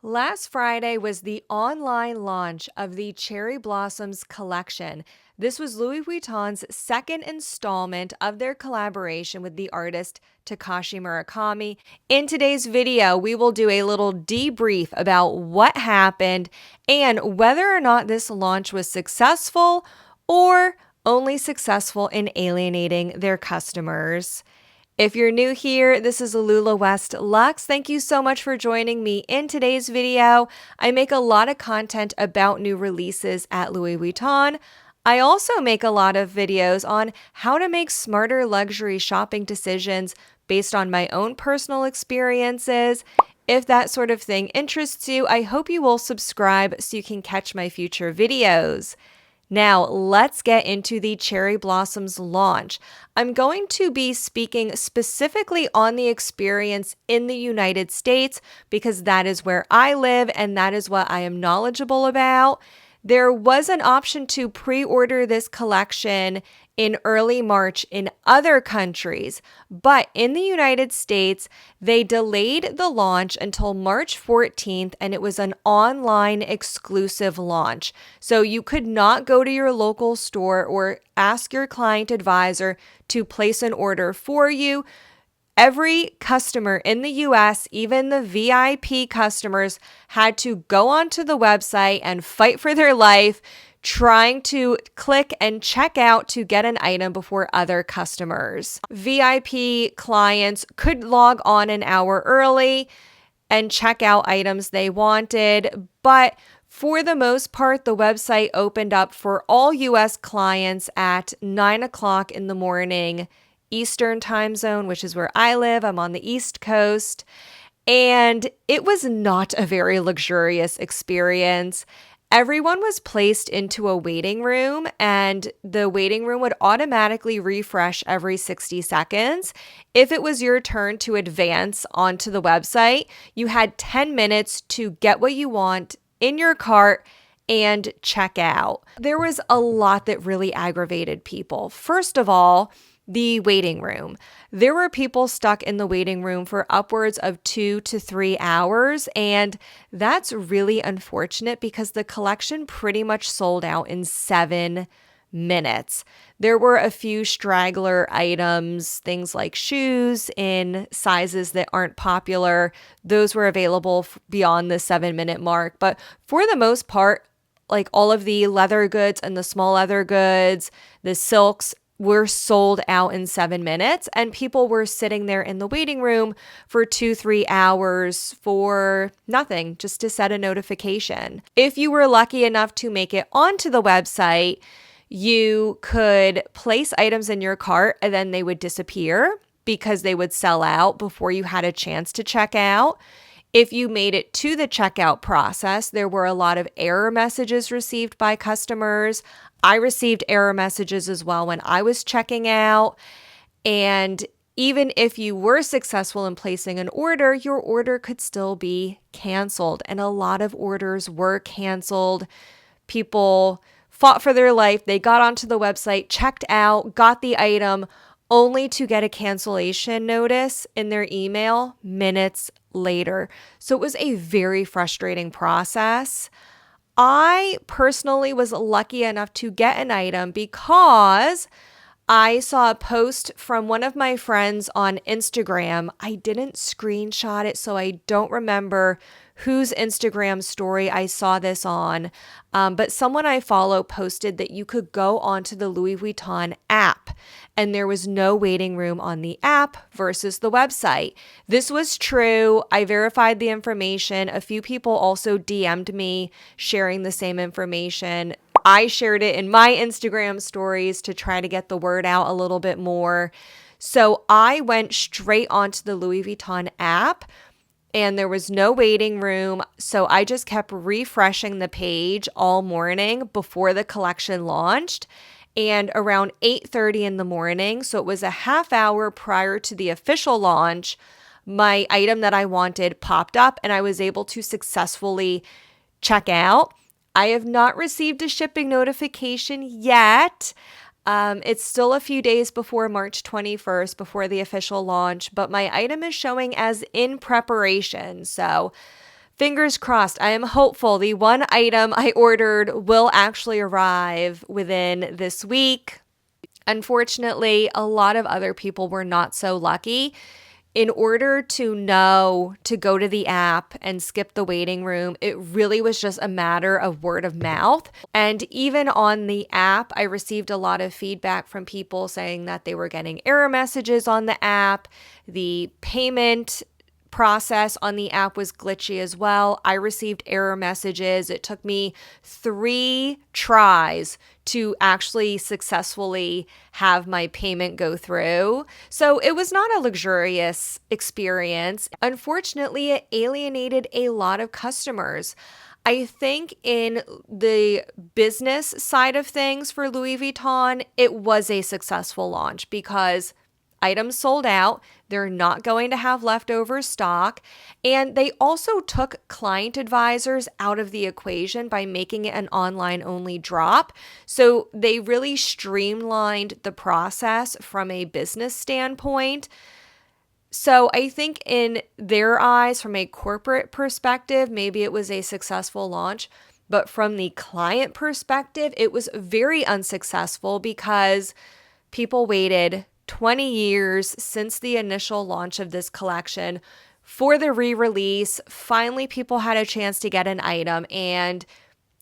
Last Friday was the online launch of the Cherry Blossoms collection. This was Louis Vuitton's second installment of their collaboration with the artist Takashi Murakami. In today's video, we will do a little debrief about what happened and whether or not this launch was successful or only successful in alienating their customers. If you're new here, this is LulaWestLuxe. Thank you so much for joining me in today's video. I make a lot of content about new releases at Louis Vuitton. I also make a lot of videos on how to make smarter luxury shopping decisions based on my own personal experiences. If that sort of thing interests you, I hope you will subscribe so you can catch my future videos. Now, let's get into the Cherry Blossoms launch. I'm going to be speaking specifically on the experience in the United States because that is where I live and that is what I am knowledgeable about. There was an option to pre-order this collection in early March in other countries, but in the United States, they delayed the launch until March 14th, and it was an online exclusive launch. So you could not go to your local store or ask your client advisor to place an order for you. Every customer in the US, even the VIP customers, had to go onto the website and fight for their life, trying to click and check out to get an item before other customers. VIP clients could log on an hour early and check out items they wanted, but for the most part, the website opened up for all US clients at 9 o'clock in the morning Eastern time zone, which is where I live. I'm on the East Coast. And it was not a very luxurious experience. Everyone was placed into a waiting room, and the waiting room would automatically refresh every 60 seconds. If it was your turn to advance onto the website, you had 10 minutes to get what you want in your cart and check out. There was a lot that really aggravated people. First of all, the waiting room. There were people stuck in the waiting room for upwards of 2 to 3 hours, and that's really unfortunate because the collection pretty much sold out in 7 minutes. There were a few straggler items, things like shoes in sizes that aren't popular. Those were available beyond the 7-minute mark, but for the most part, like all of the leather goods and the small leather goods, the silks, were sold out in 7 minutes, and people were sitting there in the waiting room for 2-3 hours for nothing, just to set a notification. If you were lucky enough to make it onto the website, you could place items in your cart and then they would disappear because they would sell out before you had a chance to check out. If you made it to the checkout process, there were a lot of error messages received by customers. I received error messages as well when I was checking out. And even if you were successful in placing an order, your order could still be canceled. And a lot of orders were canceled. People fought for their life. They got onto the website, checked out, got the item, only to get a cancellation notice in their email minutes later. So it was a very frustrating process. I personally was lucky enough to get an item because I saw a post from one of my friends on Instagram. I didn't screenshot it, so I don't remember whose Instagram story I saw this on, but someone I follow posted that you could go onto the Louis Vuitton app and there was no waiting room on the app versus the website. This was true. I verified the information. A few people also DM'd me sharing the same information. I shared it in my Instagram stories to try to get the word out a little bit more. So I went straight onto the Louis Vuitton app and there was no waiting room. So I just kept refreshing the page all morning before the collection launched. And around 8:30 in the morning, so it was a half hour prior to the official launch, my item that I wanted popped up and I was able to successfully check out. I have not received a shipping notification yet. It's still a few days before March 21st, before the official launch, but my item is showing as in preparation. So Fingers crossed. I am hopeful the one item I ordered will actually arrive within this week. Unfortunately, a lot of other people were not so lucky. In order to know to go to the app and skip the waiting room, it really was just a matter of word of mouth. And even on the app, I received a lot of feedback from people saying that they were getting error messages on the app. The payment process on the app was glitchy as well. I received error messages. It took me 3 tries to actually successfully have my payment go through. So it was not a luxurious experience. Unfortunately, it alienated a lot of customers. I think in the business side of things for Louis Vuitton, it was a successful launch because items sold out. They're not going to have leftover stock. And they also took client advisors out of the equation by making it an online only drop. So they really streamlined the process from a business standpoint. So I think in their eyes, from a corporate perspective, maybe it was a successful launch. But from the client perspective, it was very unsuccessful because people waited 20 years since the initial launch of this collection for the re-release. Finally, people had a chance to get an item and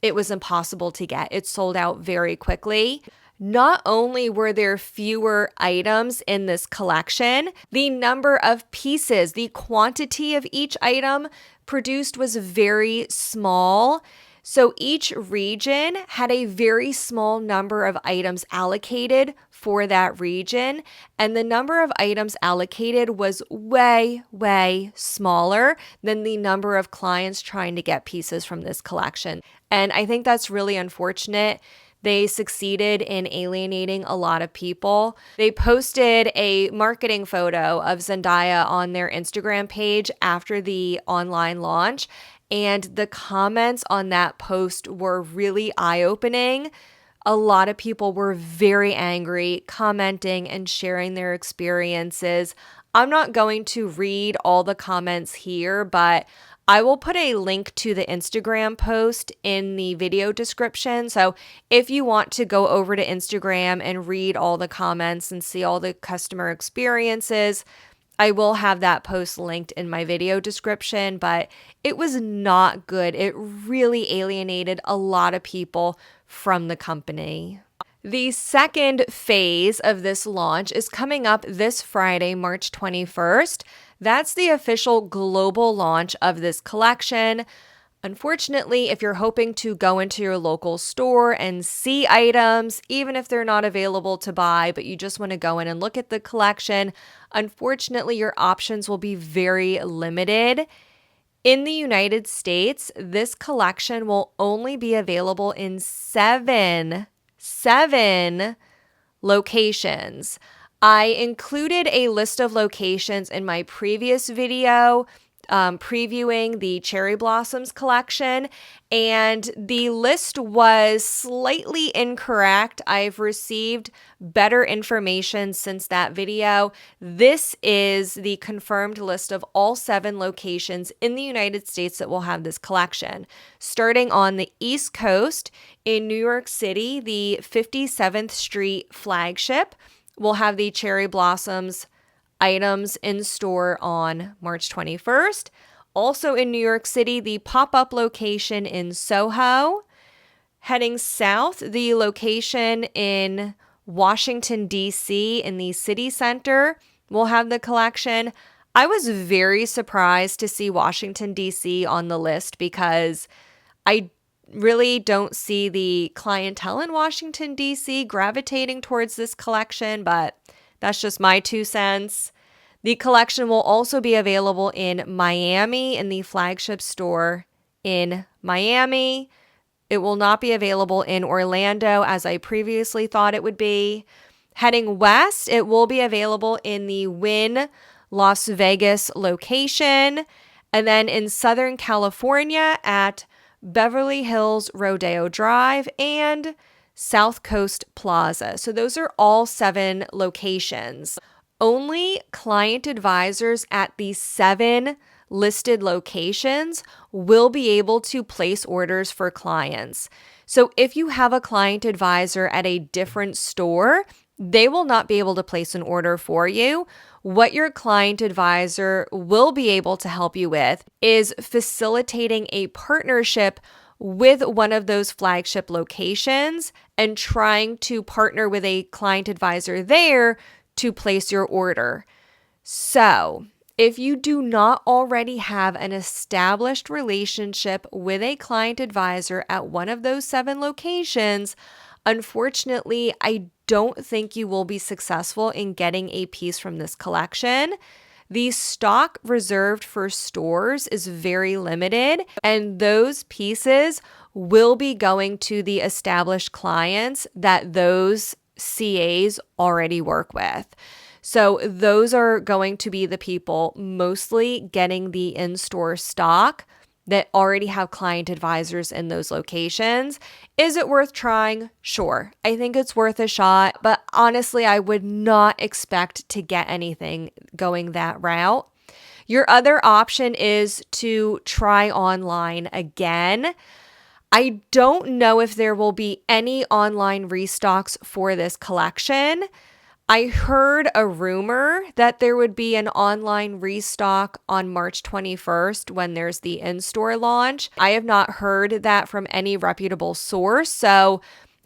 it was impossible to get. It sold out very quickly. Not only were there fewer items in this collection, the number of pieces, the quantity of each item produced was very small. So each region had a very small number of items allocated for that region, and the number of items allocated was way, way smaller than the number of clients trying to get pieces from this collection. And I think that's really unfortunate. They succeeded in alienating a lot of people. They posted a marketing photo of Zendaya on their Instagram page after the online launch, and the comments on that post were really eye-opening. A lot of people were very angry, commenting and sharing their experiences. I'm not going to read all the comments here, but I will put a link to the Instagram post in the video description. So if you want to go over to Instagram and read all the comments and see all the customer experiences, I will have that post linked in my video description, but it was not good. It really alienated a lot of people from the company. The second phase of this launch is coming up this Friday, March 21st. That's the official global launch of this collection. Unfortunately, if you're hoping to go into your local store and see items, even if they're not available to buy, but you just want to go in and look at the collection, unfortunately, your options will be very limited. In the United States, this collection will only be available in seven locations. I included a list of locations in my previous video previewing the Cherry Blossoms collection, and the list was slightly incorrect. I've received better information since that video. This is the confirmed list of all 7 locations in the United States that will have this collection. Starting on the East Coast, in New York City, the 57th Street flagship will have the Cherry Blossoms items in store on March 21st. Also in New York City, the pop-up location in Soho. Heading south, the location in Washington, D.C. in the city center will have the collection. I was very surprised to see Washington, D.C. on the list because I really don't see the clientele in Washington, D.C. gravitating towards this collection, but that's just my 2 cents. The collection will also be available in Miami in the flagship store in Miami. It will not be available in Orlando as I previously thought it would be. Heading west, it will be available in the Wynn Las Vegas location. And then in Southern California at Beverly Hills Rodeo Drive and South Coast Plaza. So those are all 7 locations. Only client advisors at these 7 listed locations will be able to place orders for clients. So if you have a client advisor at a different store, they will not be able to place an order for you. What your client advisor will be able to help you with is facilitating a partnership with one of those flagship locations and trying to partner with a client advisor there to place your order. So, if you do not already have an established relationship with a client advisor at one of those 7 locations, unfortunately, I don't think you will be successful in getting a piece from this collection. The stock reserved for stores is very limited, and those pieces will be going to the established clients that those CAs already work with. So those are going to be the people mostly getting the in-store stock that already have client advisors in those locations. Is it worth trying? Sure. I think it's worth a shot, but honestly, I would not expect to get anything going that route. Your other option is to try online again. I don't know if there will be any online restocks for this collection. I heard a rumor that there would be an online restock on March 21st when there's the in-store launch. I have not heard that from any reputable source, so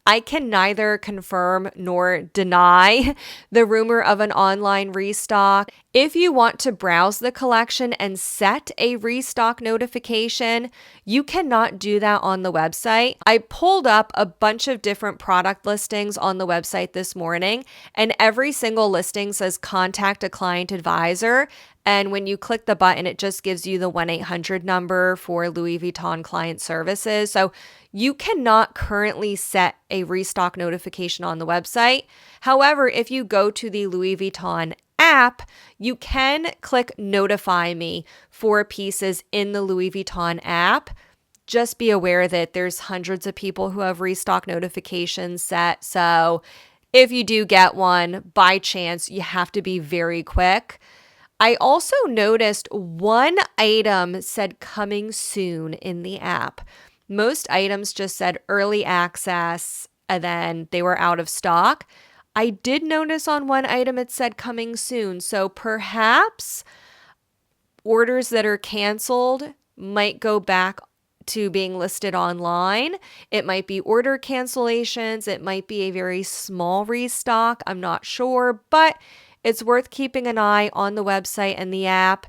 I can neither confirm nor deny the rumor of an online restock. If you want to browse the collection and set a restock notification, you cannot do that on the website. I pulled up a bunch of different product listings on the website this morning, and every single listing says contact a client advisor. And when you click the button, it just gives you the 1-800 number for Louis Vuitton client services. So you cannot currently set a restock notification on the website. However, if you go to the Louis Vuitton app, you can click notify me for pieces in the Louis Vuitton app. Just be aware that there's hundreds of people who have restock notifications set. So if you do get one by chance, you have to be very quick. I also noticed one item said coming soon in the app. Most items just said early access and then they were out of stock. I did notice on one item it said coming soon. So perhaps orders that are canceled might go back to being listed online. It might be order cancellations. It might be a very small restock. I'm not sure, but it's worth keeping an eye on the website and the app.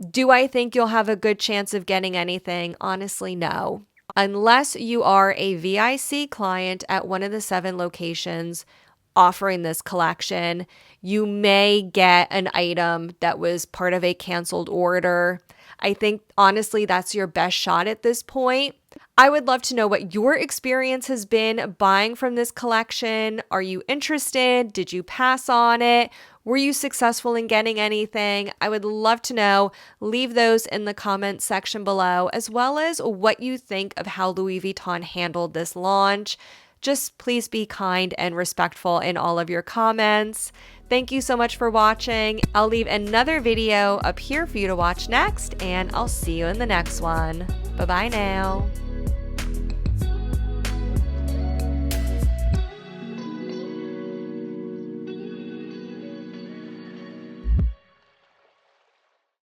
Do I think you'll have a good chance of getting anything? Honestly, no. Unless you are a VIC client at one of the 7 locations offering this collection, you may get an item that was part of a canceled order. I think, honestly, that's your best shot at this point. I would love to know what your experience has been buying from this collection. Are you interested? Did you pass on it? Were you successful in getting anything? I would love to know. Leave those in the comments section below, as well as what you think of how Louis Vuitton handled this launch. Just please be kind and respectful in all of your comments. Thank you so much for watching. I'll leave another video up here for you to watch next, and I'll see you in the next one. Bye-bye now.